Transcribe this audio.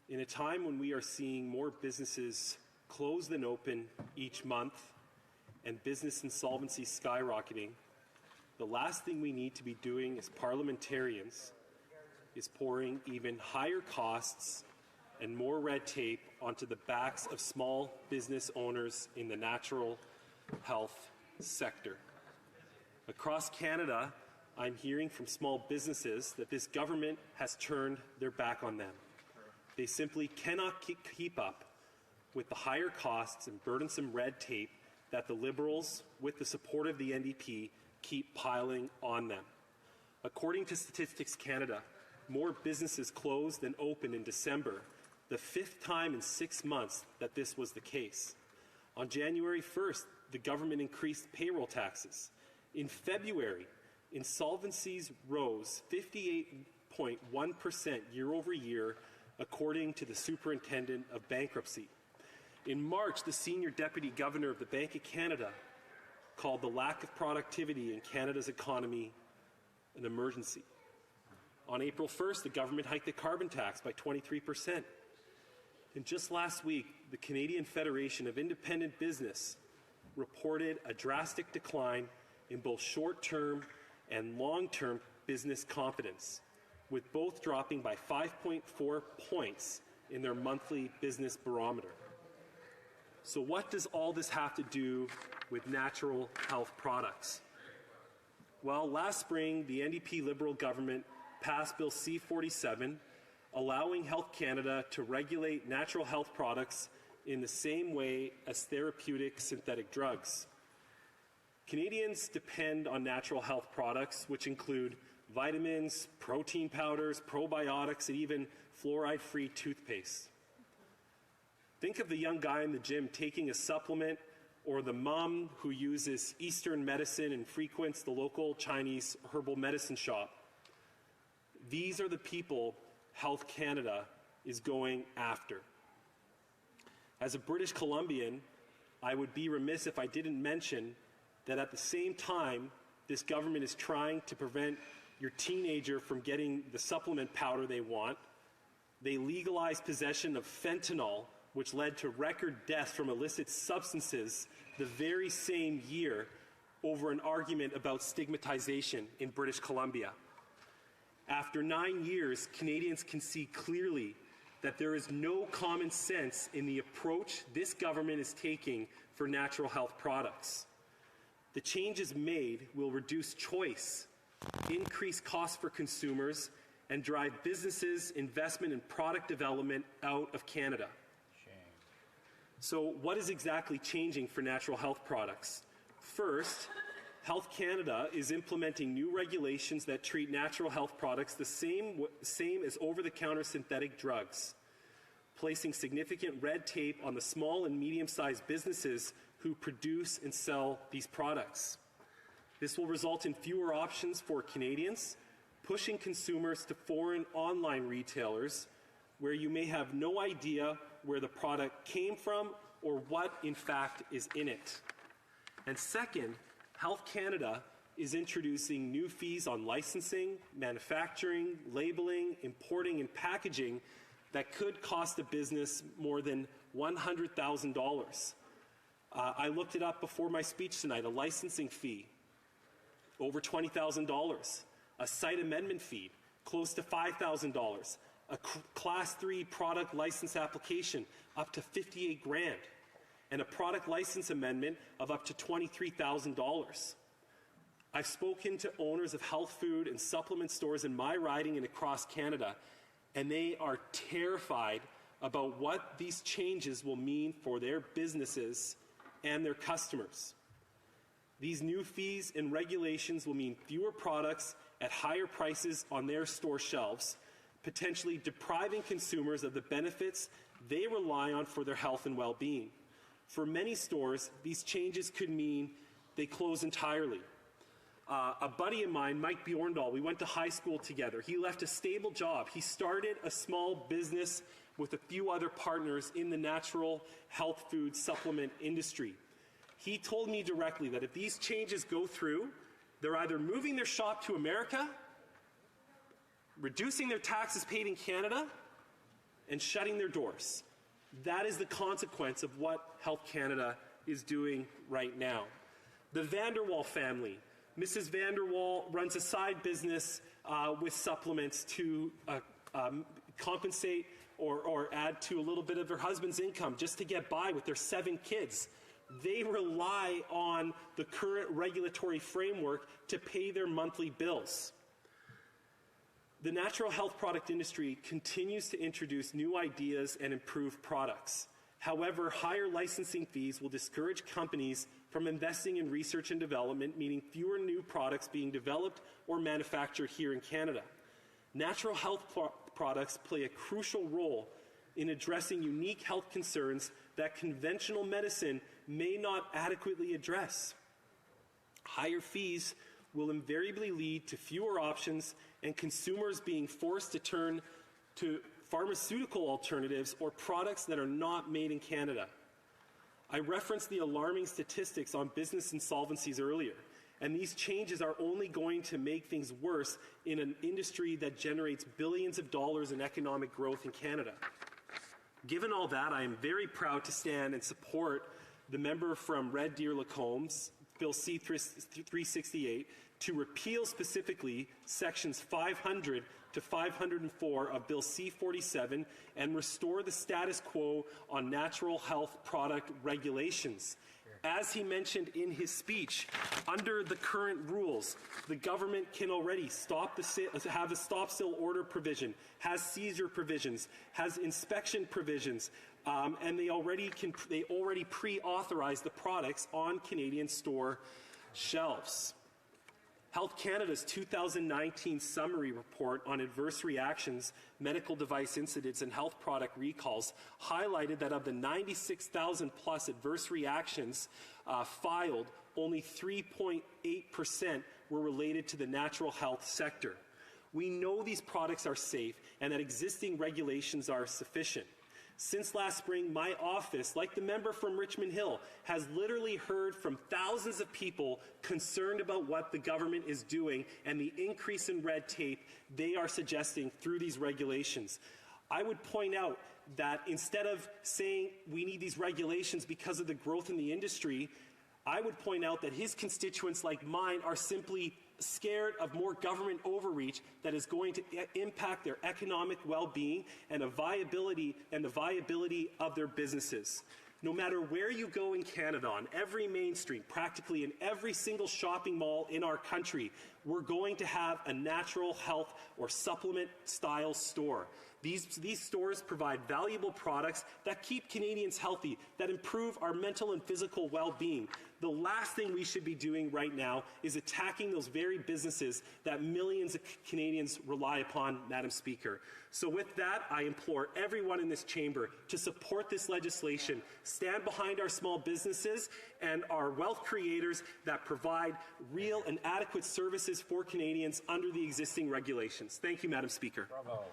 In a time when we are seeing more businesses close than open each month and business insolvency skyrocketing, the last thing we need to be doing as parliamentarians is pouring even higher costs and more red tape onto the backs of small business owners in the natural health sector. Across Canada, I'm hearing from small businesses that this government has turned their back on them. They simply cannot keep up with the higher costs and burdensome red tape that the Liberals, with the support of the NDP, keep piling on them. According to Statistics Canada, more businesses closed than opened in December, the fifth time in 6 months that this was the case. On January 1st, the government increased payroll taxes. In February, insolvencies rose 58.1% year over year, according to the Superintendent of Bankruptcy. In March, the Senior Deputy Governor of the Bank of Canada called the lack of productivity in Canada's economy an emergency. On April 1st, the government hiked the carbon tax by 23%. And just last week, the Canadian Federation of Independent Business reported a drastic decline in both short-term and long-term business confidence, with both dropping by 5.4 points in their monthly business barometer. So what does all this have to do with natural health products? Well, last spring, the NDP Liberal government passed Bill C-47, allowing Health Canada to regulate natural health products in the same way as therapeutic synthetic drugs. Canadians depend on natural health products, which include vitamins, protein powders, probiotics, and even fluoride-free toothpaste. Think of the young guy in the gym taking a supplement, or the mom who uses Eastern medicine and frequents the local Chinese herbal medicine shop. These are the people Health Canada is going after. As a British Columbian, I would be remiss if I didn't mention that at the same time, this government is trying to prevent your teenager from getting the supplement powder they want. They legalized possession of fentanyl, which led to record deaths from illicit substances the very same year over an argument about stigmatization in British Columbia. After 9 years, Canadians can see clearly that there is no common sense in the approach this government is taking for natural health products. The changes made will reduce choice, increase costs for consumers, and drive businesses' investment in product development out of Canada. So what is exactly changing for natural health products? First, Health Canada is implementing new regulations that treat natural health products the same as over-the-counter synthetic drugs, placing significant red tape on the small and medium-sized businesses who produce and sell these products. This will result in fewer options for Canadians, pushing consumers to foreign online retailers where you may have no idea where the product came from or what, in fact, is in it. And second, Health Canada is introducing new fees on licensing, manufacturing, labeling, importing, and packaging that could cost a business more than $100,000. I looked it up before my speech tonight. A licensing fee, over $20,000. A site amendment fee, close to $5,000. A Class 3 product license application, up to $58,000. And a product license amendment of up to $23,000. I've spoken to owners of health food and supplement stores in my riding and across Canada, and they are terrified about what these changes will mean for their businesses and their customers. These new fees and regulations will mean fewer products at higher prices on their store shelves, potentially depriving consumers of the benefits they rely on for their health and well-being. For many stores, these changes could mean they close entirely. A buddy of mine, Mike Bjorndal, we went to high school together. He left a stable job. He started a small business with a few other partners in the natural health food supplement industry. He told me directly that if these changes go through, they're either moving their shop to America, reducing their taxes paid in Canada, and shutting their doors. That is the consequence of what Health Canada is doing right now. The Vanderwall family. Mrs. Vanderwall runs a side business with supplements to compensate or add to a little bit of her husband's income just to get by with their 7 kids. They rely on the current regulatory framework to pay their monthly bills. The natural health product industry continues to introduce new ideas and improve products. However, higher licensing fees will discourage companies from investing in research and development, meaning fewer new products being developed or manufactured here in Canada. Natural health products play a crucial role in addressing unique health concerns that conventional medicine may not adequately address. Higher fees will invariably lead to fewer options and consumers being forced to turn to pharmaceutical alternatives or products that are not made in Canada. I referenced the alarming statistics on business insolvencies earlier, and these changes are only going to make things worse in an industry that generates billions of dollars in economic growth in Canada. Given all that, I am very proud to stand and support the member from Red Deer Lacombe's Bill C-368 to repeal specifically sections 500 to 504 of Bill C-47 and restore the status quo on natural health product regulations. As he mentioned in his speech, under the current rules, the government can already have a stop-sale order provision, has seizure provisions, has inspection provisions, and they already pre-authorize the products on Canadian store shelves. Health Canada's 2019 summary report on adverse reactions, medical device incidents, and health product recalls highlighted that of the 96,000 plus adverse reactions filed, only 3.8% were related to the natural health sector. We know these products are safe and that existing regulations are sufficient. Since last spring, my office, like the member from Richmond Hill, has literally heard from thousands of people concerned about what the government is doing and the increase in red tape they are suggesting through these regulations. I would point out that instead of saying we need these regulations because of the growth in the industry, I would point out that his constituents, like mine, are simply scared of more government overreach that is going to impact their economic well-being and the viability of their businesses. No matter where you go in Canada, on every main street, practically in every single shopping mall in our country, we're going to have a natural health or supplement-style store. These stores provide valuable products that keep Canadians healthy, that improve our mental and physical well-being. The last thing we should be doing right now is attacking those very businesses that millions of Canadians rely upon, Madam Speaker. So with that, I implore everyone in this chamber to support this legislation, stand behind our small businesses and our wealth creators that provide real and adequate services for Canadians under the existing regulations. Thank you, Madam Speaker. Bravo.